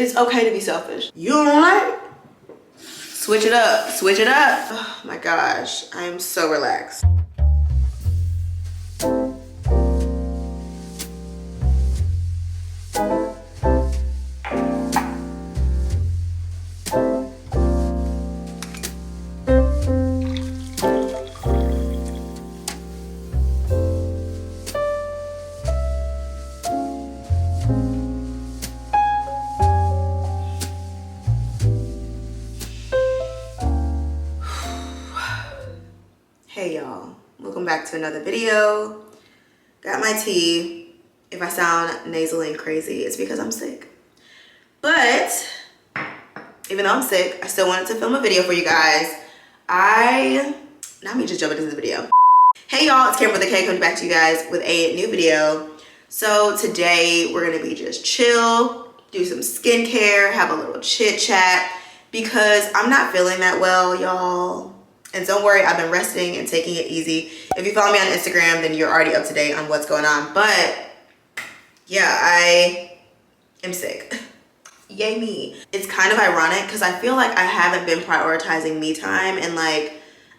It's okay to be selfish. You don't like it? Switch it up, switch it up. Oh my gosh, I am so relaxed. Hey y'all, welcome back to another video. Got my tea. If I sound nasally and crazy, it's because I'm sick. But even though I'm sick, I still wanted to film a video for you guys. Not me just jumping into the video. Hey y'all, it's Cameron with the K coming back to you guys with a new video. So today we're gonna be just chill, do some skincare, have a little chit chat because I'm not feeling that well, y'all. And don't worry, I've been resting and taking it easy. If you follow me on Instagram, then you're already up to date on what's going on. But yeah, I am sick. Yay me. It's kind of ironic because I feel like I haven't been prioritizing me time, and like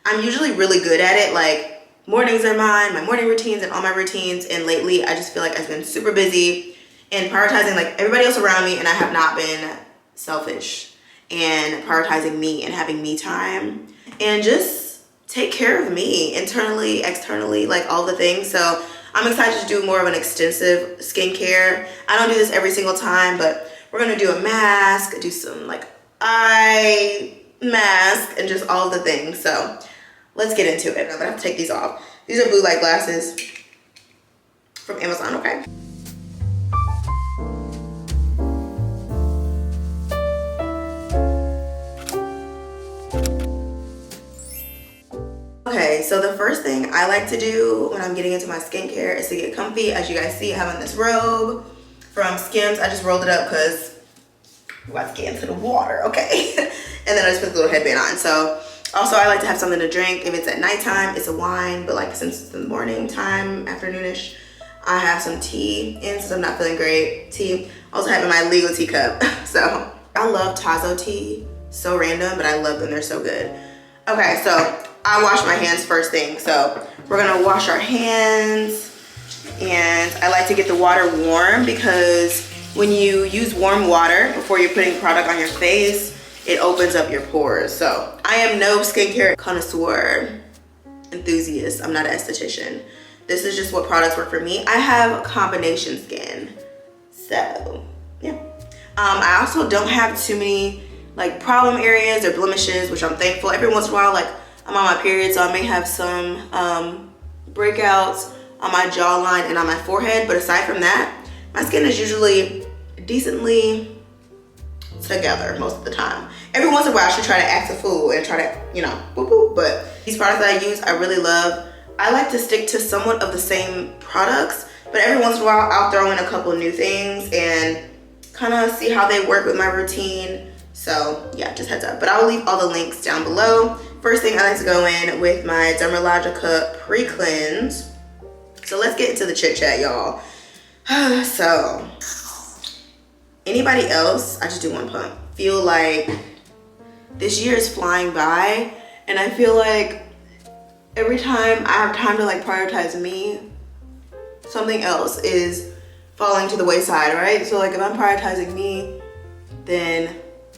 I'm usually really good at it. Like mornings are mine, my morning routines and all my routines. And lately I just feel like I've been super busy and prioritizing like everybody else around me, and I have not been selfish and prioritizing me and having me time. And just take care of me internally, externally, like all the things. So I'm excited to do more of an extensive skincare. I don't do this every single time, but we're gonna do a mask, do some like eye mask, and just all the things. So let's get into it. I'm gonna have to take these off. These are blue light glasses from Amazon, okay? Okay, so the first thing I like to do when I'm getting into my skincare is to get comfy. As you guys see, I have on this robe from Skims. I just rolled it up because we're about to get into the water, okay? And then I just put the little headband on. So also I like to have something to drink. If it's at nighttime, it's a wine, but like since it's the morning time, afternoonish, I have some tea. And since I'm not feeling great, tea. Also having my legal tea cup. So I love Tazo tea. So random, but I love them, they're so good. Okay, so I wash my hands first thing. So we're gonna wash our hands, and I like to get the water warm because when you use warm water before you're putting product on your face, it opens up your pores. So I am no skincare connoisseur, enthusiast. I'm not an esthetician. This is just what products work for me. I have combination skin, so yeah. I also don't have too many like problem areas or blemishes, which I'm thankful. Every once in a while, like I'm on my period, so I may have some breakouts on my jawline and on my forehead, but aside from that, my skin is usually decently together most of the time. Every once in a while I should try to act a fool and try to, you know, boop boop, but these products that I use, I really love. I like to stick to somewhat of the same products, but every once in a while I'll throw in a couple of new things and kind of see how they work with my routine. So yeah, just heads up. But I'll leave all the links down below. First thing, I like to go in with my Dermatologist pre-cleanse. So let's get into the chit chat, y'all. So anybody else, I just do one pump, feel like this year is flying by, and I feel like every time I have time to like prioritize me, something else is falling to the wayside, right? So like if I'm prioritizing me, then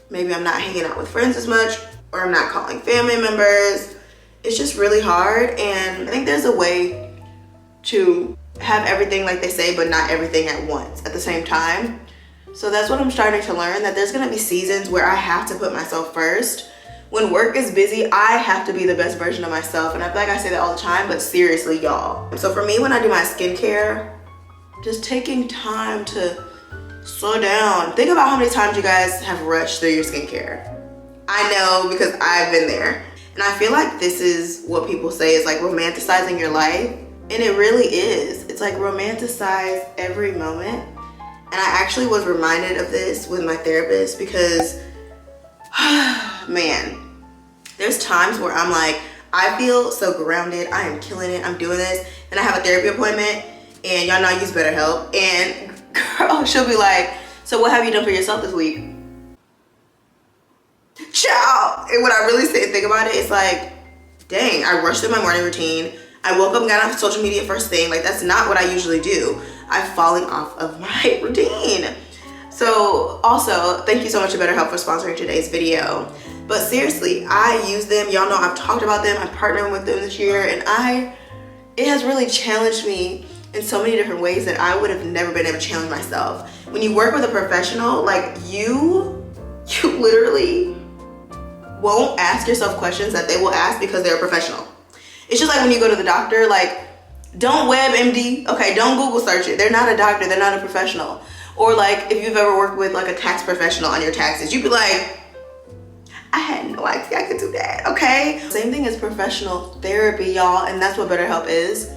maybe I'm not hanging out with friends as much, or I'm not calling family members. It's just really hard, and I think there's a way to have everything like they say, but not everything at once at the same time. So that's what I'm starting to learn, that there's gonna be seasons where I have to put myself first. When work is busy, I have to be the best version of myself, and I feel like I say that all the time, but seriously, y'all. So for me, when I do my skincare, just taking time to slow down. Think about how many times you guys have rushed through your skincare. I know because I've been there. And I feel like this is what people say is like romanticizing your life. And it really is. It's like romanticize every moment. And I actually was reminded of this with my therapist because, man, there's times where I'm like, I feel so grounded. I am killing it. I'm doing this. And I have a therapy appointment, and y'all know I use BetterHelp. And girl, she'll be like, so what have you done for yourself this week? Child. And when I really sit and think about it, it's like, dang, I rushed through my morning routine. I woke up and got off social media first thing. Like, that's not what I usually do. I'm falling off of my routine. So also, thank you so much to BetterHelp for sponsoring today's video. But seriously, I use them. Y'all know I've talked about them. I'm partnering with them this year, and it has really challenged me in so many different ways that I would have never been able to challenge myself. When you work with a professional, like you literally won't ask yourself questions that they will ask because they're a professional. It's just like when you go to the doctor, like, don't WebMD, okay, don't Google search it. They're not a doctor, they're not a professional. Or like, if you've ever worked with like a tax professional on your taxes, you'd be like, I had no idea I could do that, okay? Same thing as professional therapy, y'all, and that's what BetterHelp is.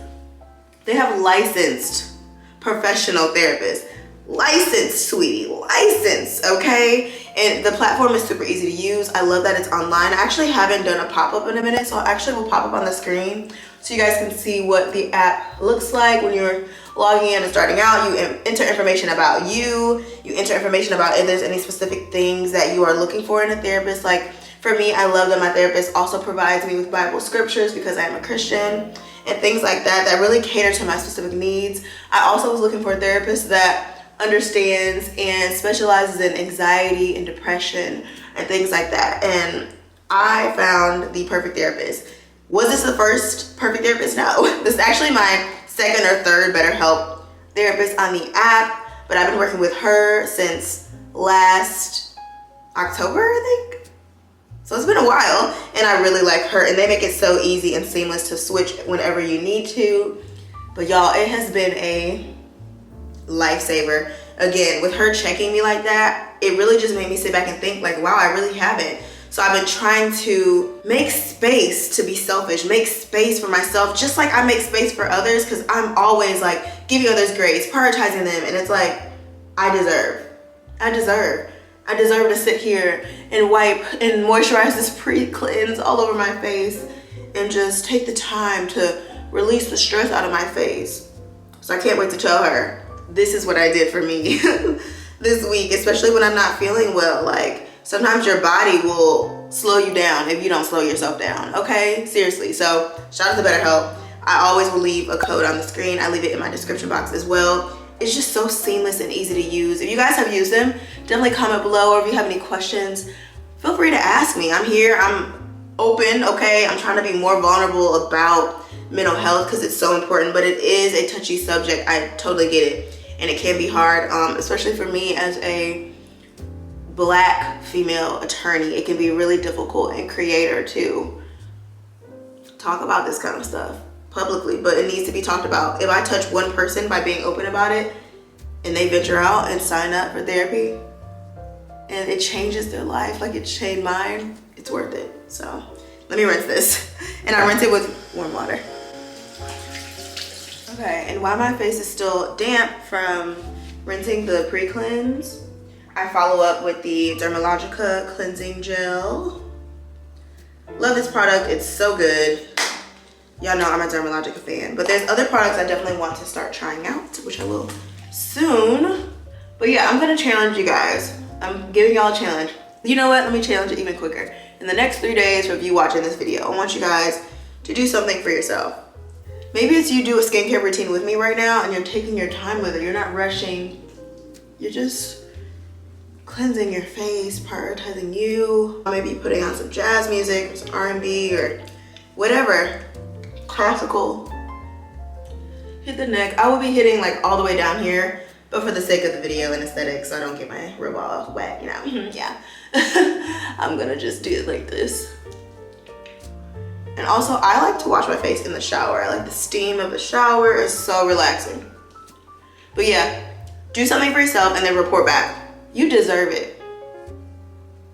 They have licensed professional therapists. Licensed, sweetie, licensed, okay? And the platform is super easy to use. I love that it's online. I actually haven't done a pop-up in a minute, so I actually will pop up on the screen so you guys can see what the app looks like when you're logging in and starting out. You enter information about you enter information about if there's any specific things that you are looking for in a therapist. Like for me, I love that my therapist also provides me with Bible scriptures because I am a Christian and things like that that really cater to my specific needs. I also was looking for a therapist that understands and specializes in anxiety and depression and things like that. And I found the perfect therapist. Was this the first perfect therapist? No. This is actually my second or third BetterHelp therapist on the app, but I've been working with her since last October, I think. So it's been a while, and I really like her, and they make it so easy and seamless to switch whenever you need to. But y'all, it has been a lifesaver. Again, with her checking me like that, it really just made me sit back and think like, wow, I really haven't. So I've been trying to make space to be selfish, make space for myself, just like I make space for others, because I'm always like giving others grace, prioritizing them, and it's like, I deserve to sit here and wipe and moisturize this pre-cleanse all over my face and just take the time to release the stress out of my face. So I can't wait to tell her, this is what I did for me this week, especially when I'm not feeling well. Like, sometimes your body will slow you down if you don't slow yourself down, okay? Seriously. So shout out to BetterHelp. I always will leave a code on the screen. I leave it in my description box as well. It's just so seamless and easy to use. If you guys have used them, definitely comment below, or if you have any questions, feel free to ask me. I'm here, I'm open, okay? I'm trying to be more vulnerable about mental health because it's so important, but it is a touchy subject. I totally get it. And it can be hard, especially for me as a Black female attorney. It can be really difficult and creator to talk about this kind of stuff publicly, but it needs to be talked about. If I touch one person by being open about it and they venture out and sign up for therapy and it changes their life like it changed mine, it's worth it. So let me rinse this. And I rinse it with warm water. Okay, and while my face is still damp from rinsing the pre-cleanse, I follow up with the Dermatologica cleansing gel. Love this product, it's so good. Y'all know I'm a Dermatologica fan, but there's other products I definitely want to start trying out, which I will soon. But yeah, I'm gonna challenge you guys. I'm giving y'all a challenge. You know what, let me challenge it even quicker. In the next 3 days of you watching this video, I want you guys to do something for yourself. Maybe it's you do a skincare routine with me right now and you're taking your time with it. You're not rushing. You're just cleansing your face, prioritizing you. Maybe putting on some jazz music or some R&B or whatever. Classical. Hit the neck. I will be hitting like all the way down here, but for the sake of the video and aesthetics, so I don't get my rib all wet, you know. Yeah. I'm gonna just do it like this. And also, I like to wash my face in the shower. I like the steam of the shower. It's so relaxing. But yeah, do something for yourself and then report back. You deserve it.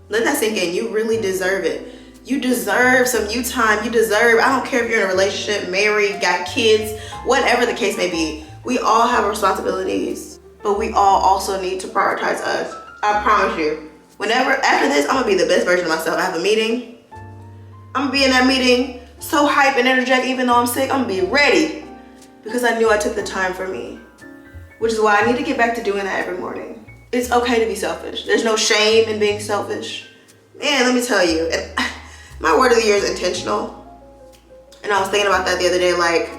Let that sink in. You really deserve it. You deserve some you time. You deserve, I don't care if you're in a relationship, married, got kids, whatever the case may be. We all have responsibilities, but we all also need to prioritize us. I promise you. Whenever, after this, I'm gonna be the best version of myself. I have a meeting. I'm gonna be in that meeting so hype and energetic, even though I'm sick, I'm gonna be ready because I knew I took the time for me, which is why I need to get back to doing that every morning. It's okay to be selfish. There's no shame in being selfish. Man, let me tell you, my word of the year is intentional. And I was thinking about that the other day, like,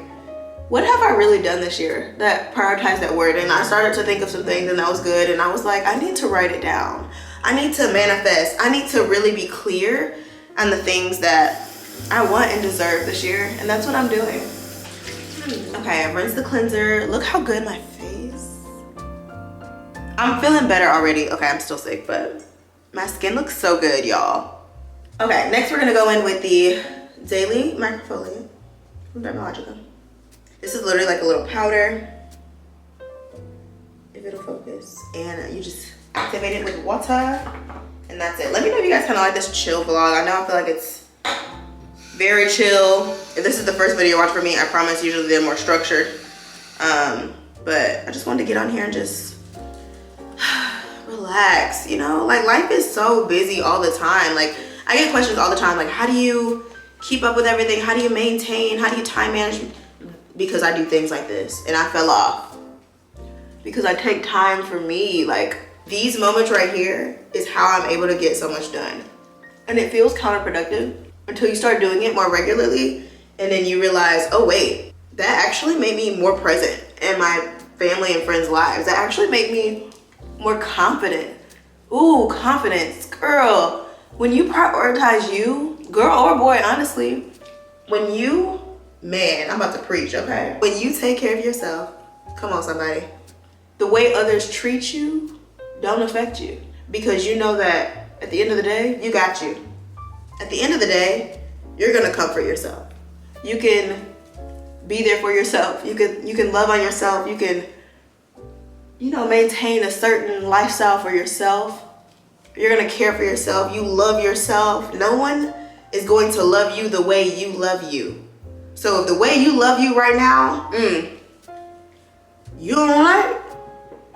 what have I really done this year that prioritized that word? And I started to think of some things, and that was good. And I was like, I need to write it down. I need to manifest. I need to really be clear on the things that I want and deserve this year. And that's what I'm doing. Okay, I've rinsed the cleanser. Look how good my face. I'm feeling better already. Okay, I'm still sick, but my skin looks so good, y'all. Okay, next we're gonna go in with the Daily Microfoliant from Dermatologist. This is literally like a little powder, if it'll focus. And you just activate it with water, and that's it. Let me know if you guys kind of like this chill vlog. I know I feel like it's very chill. If this is the first video you watch for me, I promise usually they're more structured. But I just wanted to get on here and just relax, you know? Like, life is so busy all the time. Like, I get questions all the time, like, how do you keep up with everything? How do you maintain? How do you time manage? Because I do things like this, and I fell off. Because I take time for me. Like, these moments right here is how I'm able to get so much done. And it feels counterproductive until you start doing it more regularly, and then you realize, oh wait, that actually made me more present in my family and friends' lives. That actually made me more confident. Ooh, confidence, girl. When you prioritize you, girl or boy, honestly, when you, man, I'm about to preach, okay? When you take care of yourself, come on somebody, the way others treat you don't affect you, because you know that at the end of the day, you got you. At the end of the day, you're gonna comfort yourself. You can be there for yourself. You can love on yourself. You can, you know, maintain a certain lifestyle for yourself. You're gonna care for yourself. You love yourself. No one is going to love you the way you love you. So if the way you love you right now, you don't like,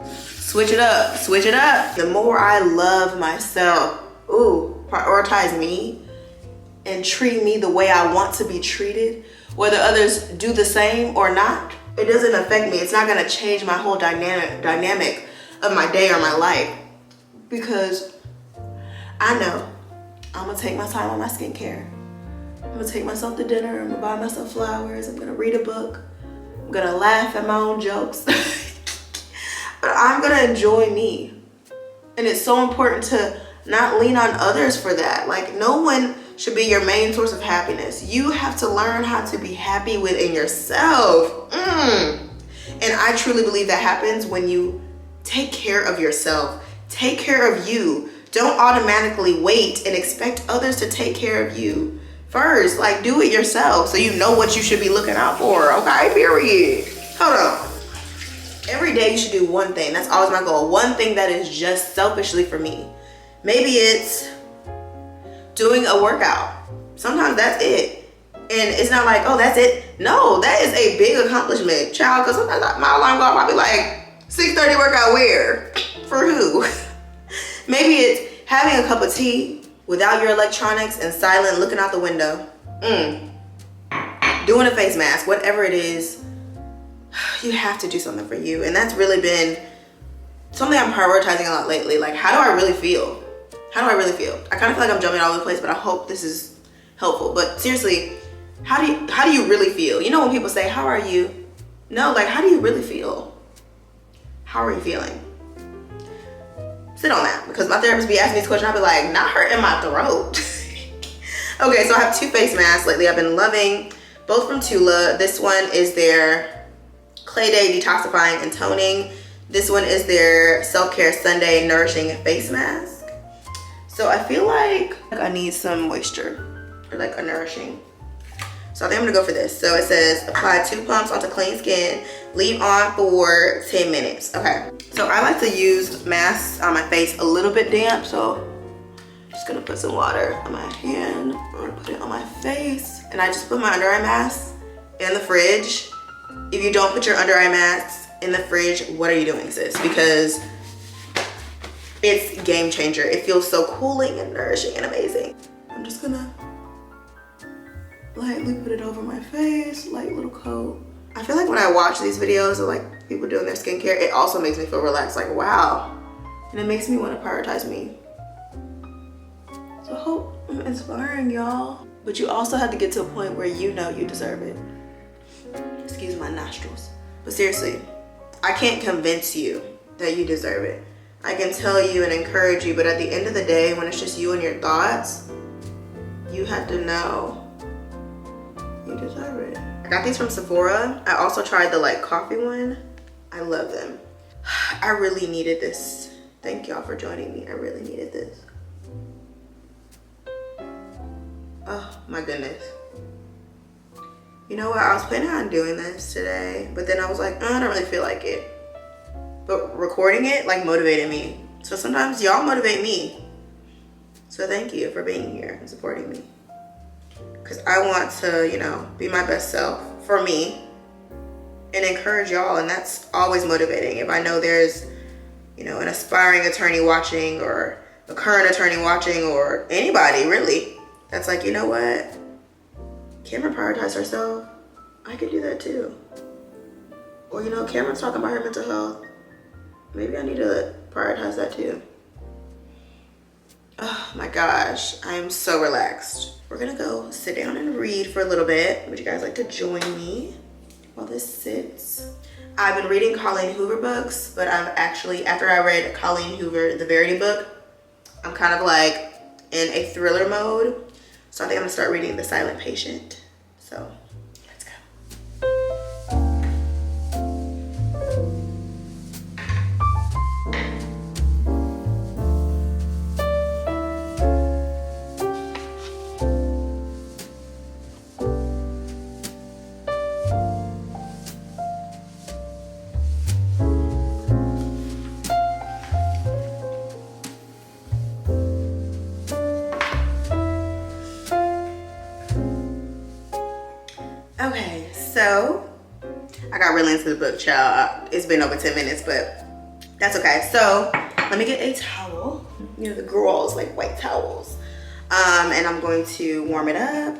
switch it up, switch it up. The more I love myself, prioritize me and treat me the way I want to be treated, whether others do the same or not, it doesn't affect me. It's not gonna change my whole dynamic of my day or my life, because I know I'm gonna take my time on my skincare. I'm gonna take myself to dinner. I'm gonna buy myself flowers. I'm gonna read a book. I'm gonna laugh at my own jokes. But I'm gonna enjoy me. And it's so important to not lean on others for that. Like, no one should be your main source of happiness. You have to learn how to be happy within yourself. And I truly believe that happens when you take care of yourself. Take care of you. Don't automatically wait and expect others to take care of you first. Like, do it yourself so you know what you should be looking out for, okay? Period. Hold on. Every day you should do one thing. That's always my goal. One thing that is just selfishly for me. Maybe it's doing a workout. Sometimes that's it. And it's not like, oh, that's it. No, that is a big accomplishment, child, because sometimes my alarm go off, I'll be like, 6:30 workout where? For who? Maybe it's having a cup of tea without your electronics and silent, looking out the window. Doing a face mask, whatever it is, you have to do something for you. And that's really been something I'm prioritizing a lot lately. Like, how do I really feel? How do I really feel? I kind of feel like I'm jumping all over the place, but I hope this is helpful. But seriously, how do you really feel? You know when people say, how are you? No, like, how do you really feel? How are you feeling? Sit on that, because my therapist be asking these questions. I'll be like, not hurting my throat. Okay, so I have two face masks lately. I've been loving both from Tula. This one is their Clay Day Detoxifying and Toning. This one is their Self-Care Sunday Nourishing Face Mask. So I feel like I need some moisture, or like a nourishing. So I think I'm gonna go for this. So it says, apply 2 pumps onto clean skin, leave on for 10 minutes. Okay, so I like to use masks on my face a little bit damp, so I'm just gonna put some water on my hand. I'm gonna put it on my face, and I just put my under eye mask in the fridge. If you don't put your under eye masks in the fridge, what are you doing, sis? Because it's game changer. It feels so cooling and nourishing and amazing. I'm just gonna lightly put it over my face, light little coat. I feel like when I watch these videos of like people doing their skincare, it also makes me feel relaxed, like wow. And it makes me want to prioritize me. So inspiring, y'all. But you also have to get to a point where you know you deserve it. Excuse my nostrils. But seriously, I can't convince you that you deserve it. I can tell you and encourage you, but at the end of the day, when it's just you and your thoughts, you have to know you deserve it. I got these from Sephora. I also tried the like coffee one. I love them. I really needed this. Thank y'all for joining me. I really needed this. Oh my goodness. You know what? I was planning on doing this today, but then I was like, oh, I don't really feel like it. But recording it like motivated me. So sometimes y'all motivate me. So thank you for being here and supporting me. Because I want to, you know, be my best self for me and encourage y'all. And that's always motivating. If I know there's, you know, an aspiring attorney watching or a current attorney watching or anybody really, that's like, you know what? Cameron prioritized herself. I could do that too. Or, you know, Cameron's talking about her mental health. Maybe I need to prioritize that too. Oh my gosh, I am so relaxed. We're gonna go sit down and read for a little bit. Would you guys like to join me while this sits? I've been reading Colleen Hoover books, but I've actually, after I read Colleen Hoover, the Verity book, I'm kind of like in a thriller mode. So I think I'm gonna start reading The Silent Patient. So let's go. Okay, so I got really into the book, child. It's been over 10 minutes, but that's okay. So let me get a towel. You know, the girls like white towels. And I'm going to warm it up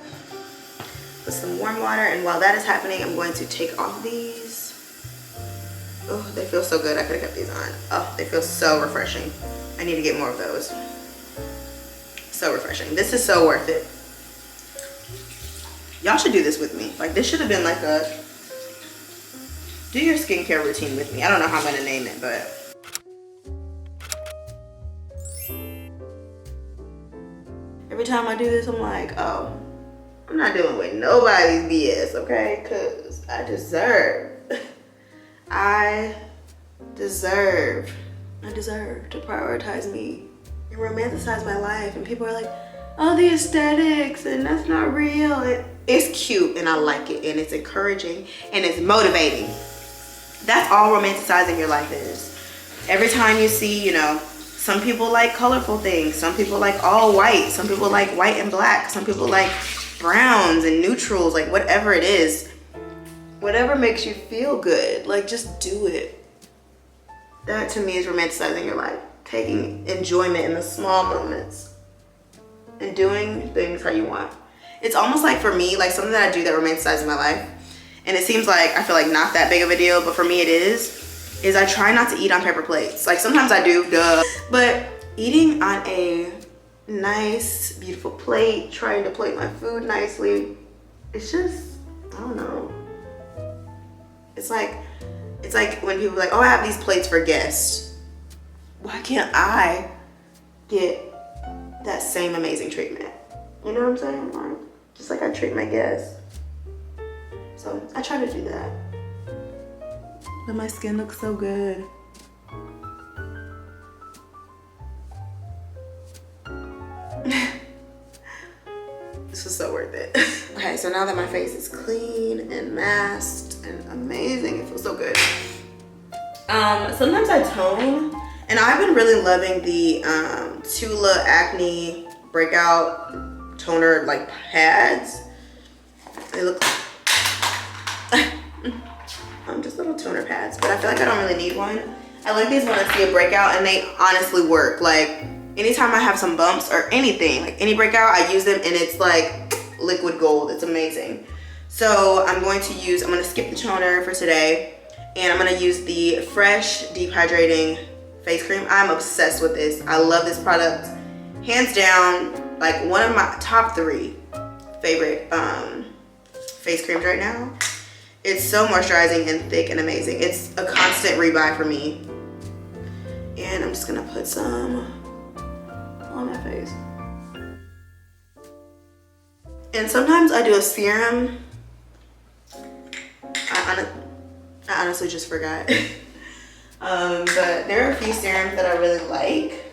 with some warm water. And while that is happening, I'm going to take off these. Oh, they feel so good. I could have kept these on. Oh, they feel so refreshing. I need to get more of those. So refreshing. This is so worth it. Y'all should do this with me. Like, this should have been like a do your skincare routine with me. I don't know how I'm gonna name it, but every time I do this, I'm like, oh, I'm not dealing with nobody's BS, okay? Because I deserve to prioritize me and romanticize my life. And people are like, oh, the aesthetics, and that's not real. It's cute, and I like it, and it's encouraging, and it's motivating. That's all romanticizing your life is. Every time you see, you know, some people like colorful things, some people like all white, some people like white and black, some people like browns and neutrals, like whatever it is, whatever makes you feel good, like just do it. That to me is romanticizing your life, taking enjoyment in the small moments and doing things how you want. It's almost like for me, like something that I do that romanticizes my life, and it seems like, I feel like not that big of a deal, but for me it is I try not to eat on paper plates. Like sometimes I do, duh. But eating on a nice, beautiful plate, trying to plate my food nicely, it's just, I don't know. It's like when people are like, oh, I have these plates for guests. Why can't I get that same amazing treatment? You know what I'm saying? Like, just like I treat my guests. So I try to do that. But my skin looks so good. This was so worth it. Okay, so now that my face is clean and masked and amazing, it feels so good. Sometimes I tone, and I've been really loving the Tula Acne Breakout Toner like pads. They look just little toner pads, but I feel like I don't really need one. I like these when I see a breakout, and they honestly work. Like anytime I have some bumps or anything, like any breakout, I use them, and it's like liquid gold. It's amazing. So I'm going to skip the toner for today, and I'm gonna use the Fresh Deep Hydrating Face Cream. I'm obsessed with this. I love this product. Hands down, like one of my top 3 favorite face creams right now. It's so moisturizing and thick and amazing. It's a constant rebuy for me. And I'm just gonna put some on my face. And sometimes I do a serum. I honestly just forgot. But there are a few serums that I really like.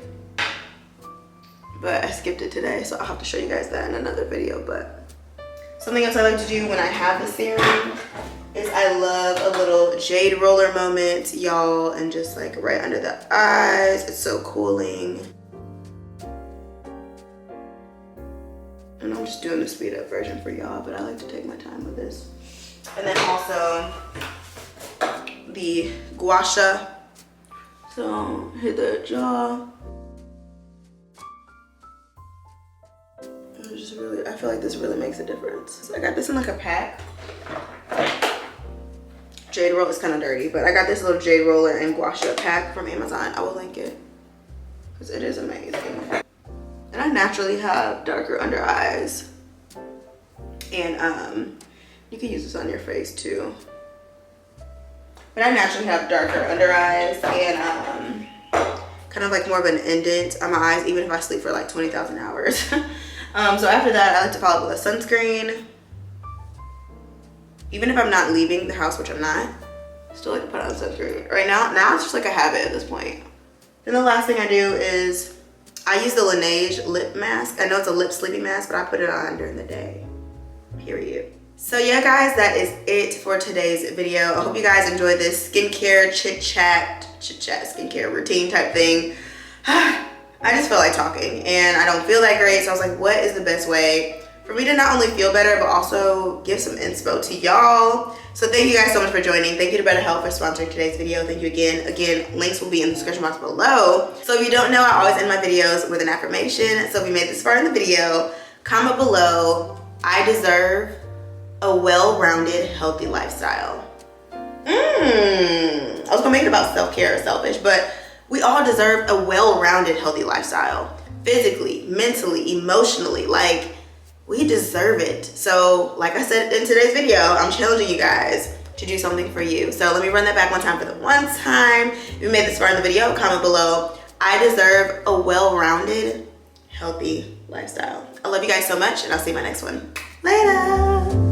But I skipped it today, so I'll have to show you guys that in another video. But something else I like to do when I have the serum is I love a little jade roller moment, y'all, and just like right under the eyes. It's so cooling. And I'm just doing the speed up version for y'all, but I like to take my time with this. And then also the gua sha. So hit the jaw. I feel like this really makes a difference. So I got this in like a pack. Jade roll is kind of dirty, but I got this little jade roller and gua sha pack from Amazon. I will link it because it is amazing. And I naturally have darker under eyes, and you can use this on your face too. But I naturally have darker under eyes and kind of like more of an indent on my eyes, even if I sleep for like 20,000 hours. So after that, I like to follow up with a sunscreen. Even if I'm not leaving the house, which I'm not, I still like to put on sunscreen. Right now it's just like a habit at this point. Then the last thing I do is I use the Laneige lip mask. I know it's a lip sleeping mask, but I put it on during the day, period. So yeah, guys, that is it for today's video. I hope you guys enjoyed this skincare chit chat, skincare routine type thing. I just feel like talking and I don't feel that great. So I was like, what is the best way for me to not only feel better, but also give some inspo to y'all? So thank you guys so much for joining. Thank you to BetterHelp for sponsoring today's video. Thank you again. Again, links will be in the description box below. So if you don't know, I always end my videos with an affirmation. So if you made this far in the video, comment below, I deserve a well-rounded, healthy lifestyle. I was gonna make it about self-care or selfish, but we all deserve a well-rounded, healthy lifestyle. Physically, mentally, emotionally, like we deserve it. So like I said in today's video, I'm challenging you guys to do something for you. So let me run that back one time for the one time. If you made this far in the video, comment below, I deserve a well-rounded, healthy lifestyle. I love you guys so much and I'll see you in my next one. Later.